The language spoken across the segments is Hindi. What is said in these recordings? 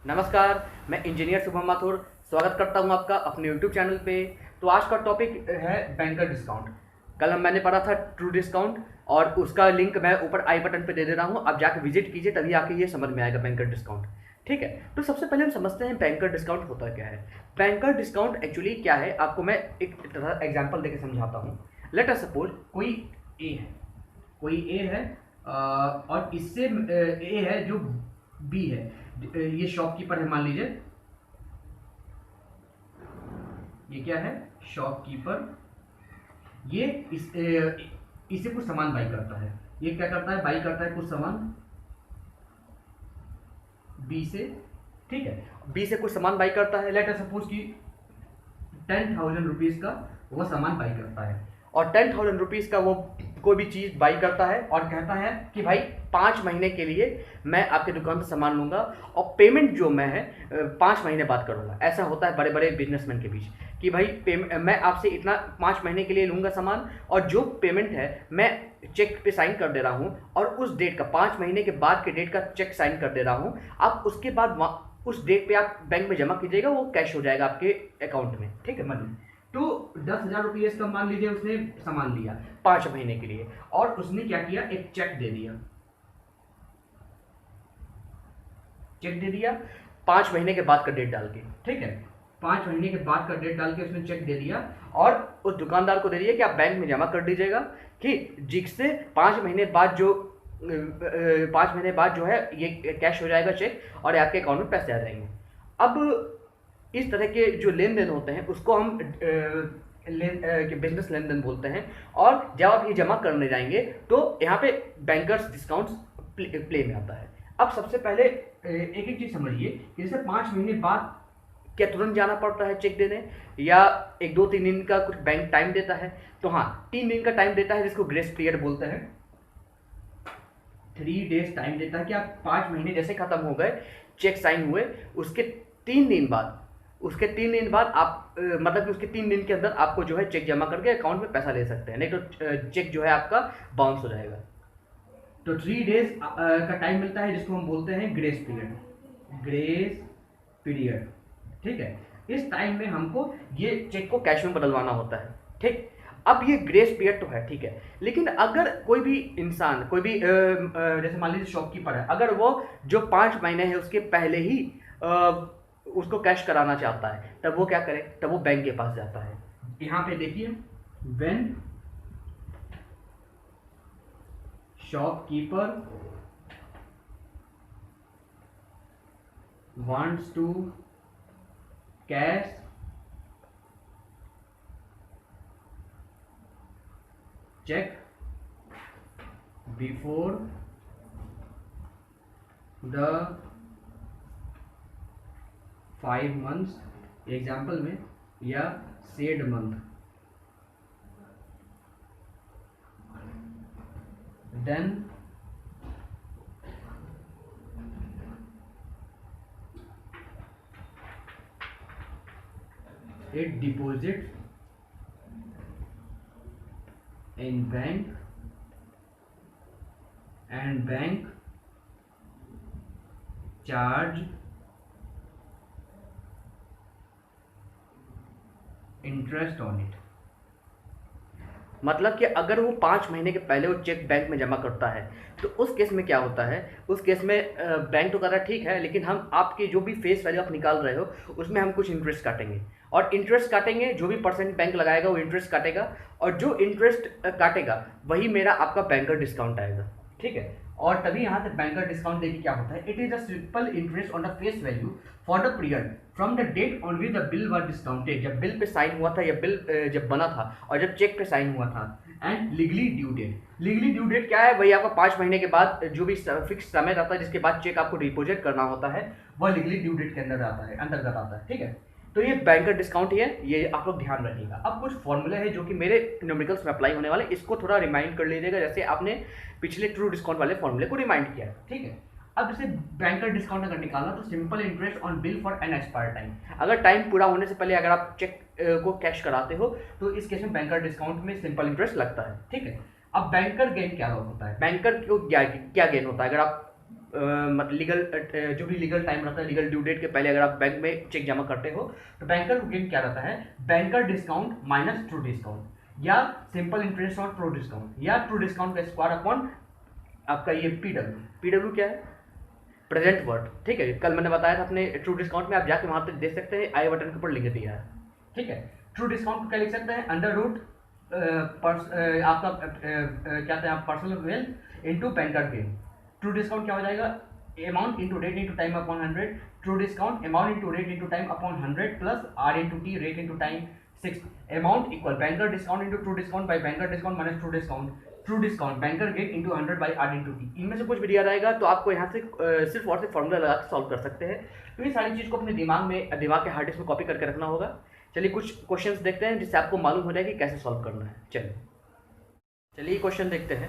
नमस्कार, मैं इंजीनियर शुभम माथुर स्वागत करता हूं आपका अपने यूट्यूब चैनल पे। तो आज का टॉपिक है बैंकर डिस्काउंट। कल मैंने पढ़ा था ट्रू डिस्काउंट और उसका लिंक मैं ऊपर आई बटन पे दे दे रहा हूं। आप जाके विजिट कीजिए, तभी आके ये समझ में आएगा बैंकर डिस्काउंट। ठीक है, तो सबसे पहले हम समझते हैं बैंकर डिस्काउंट होता क्या है। बैंकर डिस्काउंट एक्चुअली क्या है, आपको मैं एक एग्जाम्पल देकर समझाता हूँ। लेट अस सपोज कोई ए है, और इससे ए है जो बी है। ये शॉपकीपर है, मान लीजिए ये क्या है, शॉपकीपर। ये इसे कुछ सामान बाई करता है। ये क्या करता है, बाई करता है कुछ सामान बी से। ठीक है, बी से कुछ सामान बाई करता है। लेट अस सपोज कि 10,000 रुपीज़ का वो सामान बाई करता है, और 10,000 रुपीज़ का वो कोई भी चीज़ बाई करता है और कहता है कि भाई 5 महीने के लिए मैं आपके दुकान से सामान लूँगा और पेमेंट जो मैं है 5 महीने बाद करूँगा। ऐसा होता है बड़े बड़े बिजनेसमैन के बीच कि भाई मैं आपसे इतना 5 महीने के लिए लूँगा सामान, और जो पेमेंट है मैं चेक पे साइन कर दे रहा हूँ, और उस डेट का 5 महीने के बाद के डेट का चेक साइन कर दे रहा हूँ। आप उसके बाद उस डेट पे आप बैंक में जमा कीजिएगा, वो कैश हो जाएगा आपके अकाउंट में। ठीक है, मनी। तो 10,000 रुपये का मान लीजिए उसने सामान लिया 5 महीने के लिए, और उसने क्या किया, एक चेक दे दिया। 5 महीने के बाद का डेट डाल के। ठीक है, 5 महीने के बाद का डेट डाल के उसने चेक दे दिया, और उस दुकानदार को दे दिया कि आप बैंक में जमा कर दीजिएगा, कि जिससे 5 महीने बाद जो 5 महीने बाद जो है ये कैश हो जाएगा चेक, और आपके अकाउंट में पैसे आ जाएंगे। अब इस तरह के जो लेन देन होते हैं उसको हम बिजनेस लेन देन बोलते हैं। और जब आप ये जमा करने जाएंगे तो यहाँ पे बैंकर्स डिस्काउंट प्ले में आता है। अब सबसे पहले एक एक चीज़ समझिए, जैसे 5 महीने बाद क्या तुरंत जाना पड़ता है चेक देने, या 1-2-3 दिन का कुछ बैंक टाइम देता है? तो हाँ, 3 दिन का टाइम देता है, जिसको ग्रेस पीरियड बोलते हैं। 3 डेज टाइम देता है कि आप 5 महीने जैसे खत्म हो गए, चेक साइन हुए, उसके 3 दिन बाद आप मतलब कि उसके 3 दिन के अंदर आपको जो है चेक जमा करके अकाउंट में पैसा ले सकते हैं, नहीं तो चेक जो है आपका बाउंस हो जाएगा। तो 3 डेज का टाइम मिलता है, जिसको हम बोलते हैं ग्रेस पीरियड। ठीक है, इस टाइम में हमको ये चेक को कैश में बदलवाना होता है। ठीक, अब ये ग्रेस पीरियड तो है, ठीक है, लेकिन अगर कोई भी इंसान, कोई भी जैसे मान लीजिए शॉपकीपर है, अगर वो जो 5 महीने है उसके पहले ही उसको कैश कराना चाहता है, तब वो क्या करे, तब वो बैंक के पास जाता है। यहाँ पे देखिए, when shopkeeper wants to cash check before the 5 months example में, या said month, then it deposits in bank, and bank charge interest on it. मतलब कि अगर वो 5 महीने के पहले वो चेक बैंक में जमा करता है, तो उस केस में क्या होता है, उस केस में बैंक तो कहता है ठीक है, लेकिन हम आपकी जो भी फेस वैल्यू आप निकाल रहे हो उसमें हम कुछ इंटरेस्ट काटेंगे, और इंटरेस्ट काटेंगे, जो भी परसेंट बैंक लगाएगा वो इंटरेस्ट काटेगा, और जो इंटरेस्ट काटेगा वही मेरा आपका बैंकर डिस्काउंट आएगा। ठीक है, और तभी यहाँ से बैंकर डिस्काउंट देखिए क्या होता है, it is a simple interest on the face value for the period from the date on which the bill were discounted. जब बिल पे साइन हुआ था, या बिल जब बना था, और जब चेक पे साइन हुआ था, and legally due date. Legally due date क्या है, वही आपका 5 महीने के बाद जो भी फिक्स समय रहता है जिसके बाद चेक आपको डिपोजिट करना होता है, वह लीगली ड्यू डेट के अंदर आता है, अंतर्गत आता है। ठीक है, तो ये बैंकर डिस्काउंट ही है, ये आप लोग ध्यान रखिएगा। अब कुछ फॉर्मूले हैं जो कि मेरे न्यूमेरिकल्स में अप्लाई होने वाले, इसको थोड़ा रिमाइंड कर लीजिएगा, जैसे आपने पिछले ट्रू डिस्काउंट वाले फॉर्मूले को रिमाइंड किया है। ठीक है, अब जैसे बैंकर डिस्काउंट अगर निकालना, तो simple interest on bill for an expire time. अगर टाइम पूरा होने से पहले अगर आप चेक को कैश कराते हो, तो इस केस में बैंकर डिस्काउंट में सिंपल इंटरेस्ट लगता है। ठीक है, अब बैंकर गेन क्या होता है, बैंकर को क्या गेन होता है, अगर आप लीगल जो भी लीगल टाइम रहता है, लीगल ड्यू डेट के पहले अगर आप बैंक में चेक जमा करते हो तो बैंकर गेन क्या रहता है, banker discount minus true discount, या सिंपल इंटरेस्ट और ट्रू डिस्काउंट, या ट्रू डिस्काउंट का स्क्वायर अपॉन आपका ये पीडब्ल्यू क्या है, प्रेजेंट वर्ड। ठीक है, कल मैंने बताया था अपने ट्रू डिस्काउंट में, आप जाके वहां तक देख सकते हैं, आई बटन के ऊपर लिंक दिया है। ठीक है, ट्रू डिस्काउंट को क्या लिख सकते हैं, अंडर रूट आपका क्या कहते हैं personal wealth into banker gain. True discount क्या हो जाएगा, amount into rate into time upon 100, true discount amount into rate into time upon 100 plus R into T rate into time 6, amount equal banker discount into true discount by banker discount minus true discount, true discount banker gain into 100 by R into T. इनमें से कुछ भी दिया रहेगा तो आपको यहाँ से सिर्फ और सिर्फ फॉर्मूला लगा के सॉल्व कर सकते हैं। तो ये सारी चीज़ को अपने दिमाग के हार्ड डिस्क में कॉपी करके रखना होगा। चलिए कुछ क्वेश्चंस देखते हैं जिससे आपको मालूम हो जाए कि कैसे सॉल्व करना है। चलिए क्वेश्चन देखते हैं।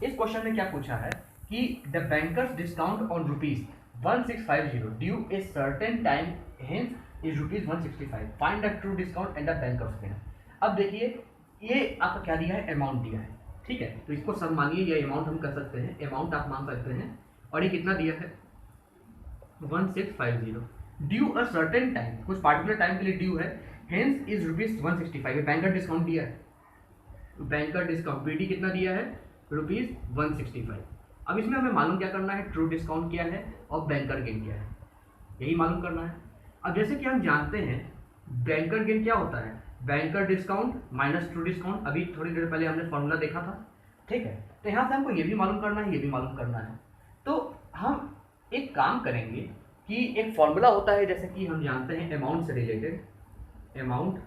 इस क्वेश्चन में क्या पूछा है कि the bankers discount on ₹1650 due a certain time hence is ₹165, find the true discount and the bankers gain. अब देखिए ये आपका क्या दिया है, अमाउंट दिया है। ठीक है, तो इसको सब मानिए, ये अमाउंट हम कर सकते हैं, अमाउंट आप मान सकते हैं, और ये कितना दिया है 1650 ड्यू अ सर्टेन टाइम, कुछ पार्टिकुलर टाइम के लिए ड्यू है, हेंस इज ₹165, बैंकर डिस्काउंट दिया है, बैंकर डिस्काउंट बीडी कितना दिया है ₹165। अब इसमें हमें मालूम क्या करना है, ट्रू डिस्काउंट क्या है और बैंकर गेन क्या है, यही मालूम करना है। अब जैसे कि हम जानते हैं बैंकर गेन क्या होता है, banker discount minus true discount, अभी थोड़ी देर पहले हमने फॉर्मूला देखा था। ठीक है, तो यहाँ से हमको ये भी मालूम करना है, ये भी मालूम करना है। तो हम एक काम करेंगे कि एक फॉर्मूला होता है, जैसे कि हम जानते हैं अमाउंट से रिलेटेड, अमाउंट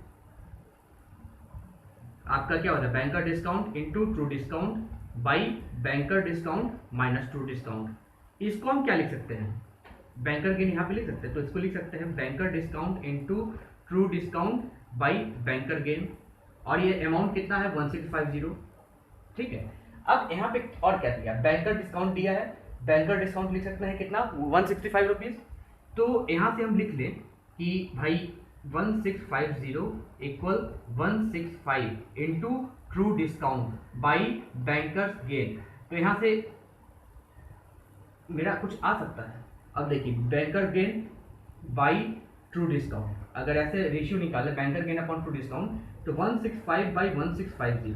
आपका क्या होता है banker discount into true discount by banker discount minus true discount. इसको हम क्या लिख सकते हैं, बैंकर गेन यहाँ पे लिख सकते हैं, तो इसको लिख सकते हैं banker discount into true discount by banker gain, और ये अमाउंट कितना है 1650। ठीक है, अब यहाँ पे और क्या दिया, बैंकर डिस्काउंट दिया है, बैंकर डिस्काउंट लिख सकते हैं कितना 165 रुपीज़। तो यहाँ से हम लिख लें कि भाई 1650 equal 165 into true discount by bankers gain. तो यहाँ से मेरा कुछ आ सकता है। अब देखिए banker gain by true discount, अगर ऐसे रेशियो निकाले banker gain upon true discount, तो 165 बाई 1650,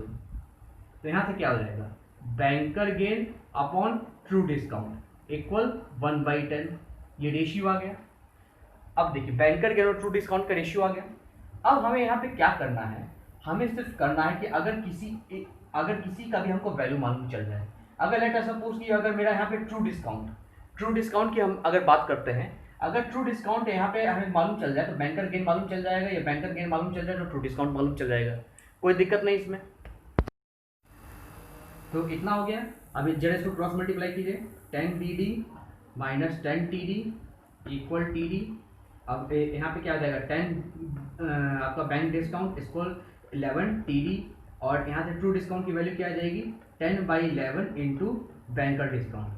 तो यहाँ से क्या हो जाएगा banker gain upon true discount equal 1/10, ये रेशियो आ गया। अब देखिए बैंकर गेन और ट्रू डिस्काउंट का रेशियो आ गया। अब हमें यहाँ पे क्या करना है, हमें सिर्फ करना है कि अगर किसी का भी हमको वैल्यू मालूम चल जाए, अगर लेट अस सपोज कि अगर मेरा यहाँ पे ट्रू डिस्काउंट की हम अगर बात करते हैं, अगर ट्रू डिस्काउंट यहाँ पे हमें मालूम चल जाए तो बैंकर गेन मालूम चल जाएगा, या बैंकर गेन मालूम चल जाए तो ट्रू डिस्काउंट मालूम चल जाएगा, कोई दिक्कत नहीं इसमें। तो इतना हो गया। अब जरा इसको क्रॉस मल्टीप्लाई कीजिए, 10BD minus 10TD equal TD। अब यहाँ पे क्या आ जाएगा 10 आपका बैंक डिस्काउंट इक्वल 11TD, और यहाँ से ट्रू डिस्काउंट की वैल्यू क्या आ जाएगी 10/11 into banker discount,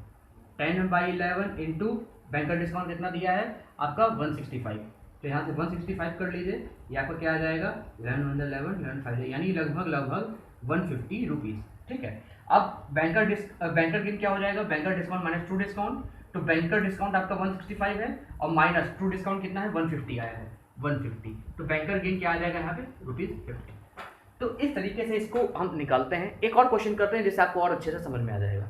10/11 into banker discount कितना दिया है आपका 165, तो यहाँ से 165 कर लीजिए, ये आपका क्या आ जाएगा 11 यानी लगभग 150 रुपीज़। ठीक है, अब बैंकर गेन क्या हो जाएगा, banker discount minus true discount, तो बैंकर डिस्काउंट आपका 165 है और माइनस ट्रू डिस्काउंट कितना है 150 आया है 150, तो बैंकर गेन क्या आ जाएगा यहाँ पे ₹50। तो इस तरीके से इसको हम निकालते हैं। एक और क्वेश्चन करते हैं जिससे आपको और अच्छे से समझ में आ जाएगा।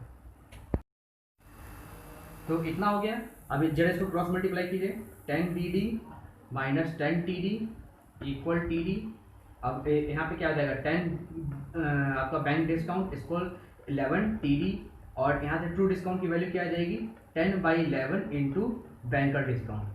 तो इतना हो गया। अभी जरा इसको क्रॉस मल्टीप्लाई कीजिए, 10BD minus 10TD equal TD। अब यहाँ पे क्या आ जाएगा 10 आपका बैंक डिस्काउंट इक्वल 11TD, और यहाँ से ट्रू डिस्काउंट की वैल्यू क्या आ जाएगी 10/11 into banker discount,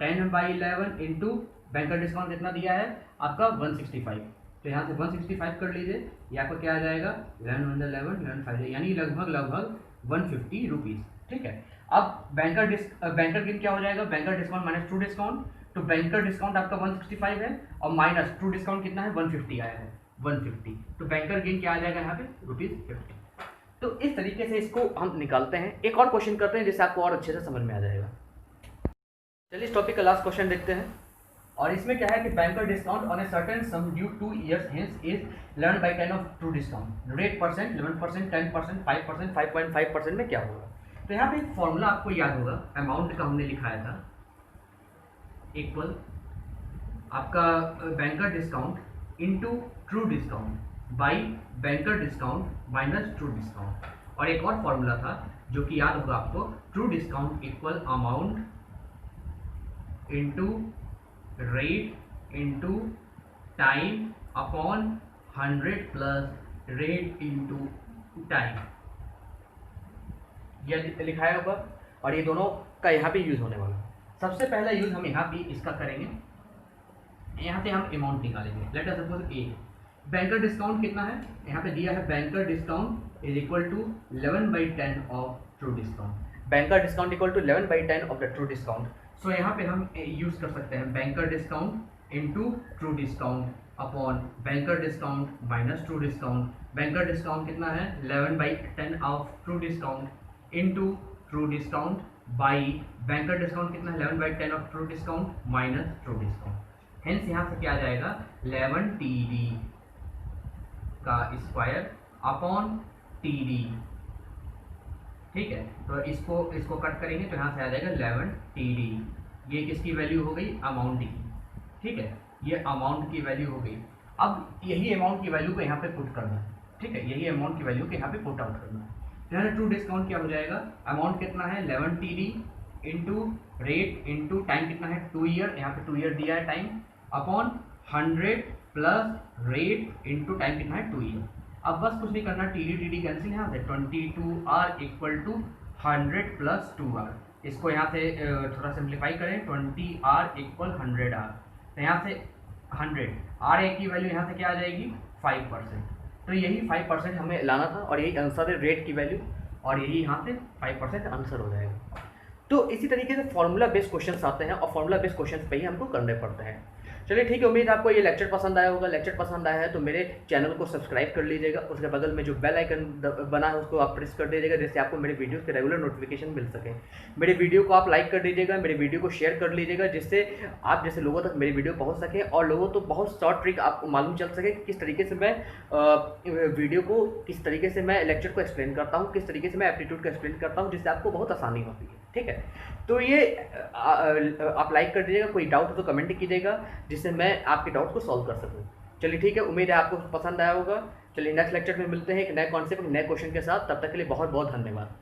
10/11 into banker discount कितना दिया है आपका 165, तो यहाँ से 165 कर लीजिए, ये आपका क्या आ जाएगा 11 यानी लगभग 150 रुपीज़। ठीक है, अब बैंकर गेन क्या हो जाएगा, banker discount minus true discount, तो बैंकर डिस्काउंट आपका 165 है और माइनस ट्रू डिस्काउंट कितना है 150 आया है 150, तो बैंकर गेन क्या आ जाएगा यहाँ पे ₹50। तो इस तरीके से इसको हम निकालते हैं। एक और क्वेश्चन करते हैं जिससे आपको और अच्छे से समझ में आ जाएगा। चलिए इस टॉपिक का लास्ट क्वेश्चन देखते हैं, और इसमें क्या है कि banker discount on a certain some due 2 years hence is 11/10 of true discount, rate percent 11%, 10%, 5%, 5.5% में क्या होगा। तो यहाँ पे एक फॉर्मूला आपको याद होगा, अमाउंट का हमने लिखाया था इक्वल आपका banker discount into true discount by banker discount minus true discount. और एक और फॉर्मूला था जो कि याद होगा आपको, true discount equal amount into rate into time upon 100 plus rate into time, यह लिखाया होगा। और ये दोनों का यहाँ पे यूज होने वाला। सबसे पहला यूज हम यहाँ पे इसका करेंगे, यहाँ पे हम अमाउंट निकालेंगे। Let us suppose a banker discount कितना है, यहाँ पे दिया है banker discount is equal to 11/10 of true discount. Banker discount equal to 11/10 of the true discount. So यहाँ पे हम यूज कर सकते हैं banker discount into true discount upon banker discount minus true discount. Banker discount कितना है 11/10 of true discount into true discount by banker discount कितना है 11/10 of true discount minus true discount. Hence यहाँ से क्या आ जाएगा 11 TD का स्क्वायर अपॉन TD। ठीक है, तो इसको कट करेंगे तो यहाँ से आ जाएगा 11 TD। ये किसकी वैल्यू हो गई, अमाउंट की। ठीक है, ये अमाउंट की वैल्यू हो गई। अब यही अमाउंट की वैल्यू को यहाँ पे पुट करना है। ठीक है, यही अमाउंट की वैल्यू को यहाँ पे पुट आउट करना है। यहाँ ट्रू डिस्काउंट क्या हो जाएगा, अमाउंट कितना है 11 TD into rate into time कितना है 2 ईयर, यहाँ पे 2 ईयर दिया है time, upon 100 plus rate into time कितना है 2 ईयर। अब बस कुछ नहीं करना, TD कैंसिल यहाँ से 22R equal to 100 plus 2R। इसको यहाँ से थोड़ा सिंप्लीफाई करें, 20R इक्वल 100R। तो यहाँ से 100 R की वैल्यू यहाँ से क्या आ जाएगी 5%। तो यही 5% हमें लाना था और यही आंसर है रेट की वैल्यू, और यही यहाँ से 5% आंसर हो जाएगा। तो इसी तरीके से फॉर्मूला बेस्ड क्वेश्चंस आते हैं और फॉर्मूला बेस्ड क्वेश्चंस पे ही हमको करने पड़ते हैं। चलिए ठीक है, उम्मीद है आपको ये लेक्चर पसंद आया होगा। लेक्चर पसंद आया है तो मेरे चैनल को सब्सक्राइब कर लीजिएगा, उसके बगल में जो बेल आइकन बना है उसको आप प्रेस कर दीजिएगा, जिससे आपको मेरे वीडियो के रेगुलर नोटिफिकेशन मिल सके। मेरे वीडियो को आप लाइक कर दीजिएगा, मेरे वीडियो को शेयर कर लीजिएगा, जिससे आप जैसे लोगों तक मेरी वीडियो पहुँच सके और लोगों तो बहुत शॉर्ट ट्रिक आपको मालूम चल सके किस तरीके से मैं वीडियो को, किस तरीके से मैं लेक्चर को एक्सप्लेन करता हूँ, किस तरीके से मैं एप्टीट्यूड को एक्सप्लेन करता हूँ, जिससे आपको बहुत आसानी होती है। ठीक है, तो ये आप लाइक कर दीजिएगा, कोई डाउट हो तो कमेंट कीजिएगा, जिससे मैं आपके डाउट को सॉल्व कर सकूँ। चलिए ठीक है, उम्मीद है आपको पसंद आया होगा। चलिए नेक्स्ट लेक्चर में मिलते हैं एक नए कॉन्सेप्ट, नए क्वेश्चन के साथ। तब तक के लिए बहुत बहुत धन्यवाद।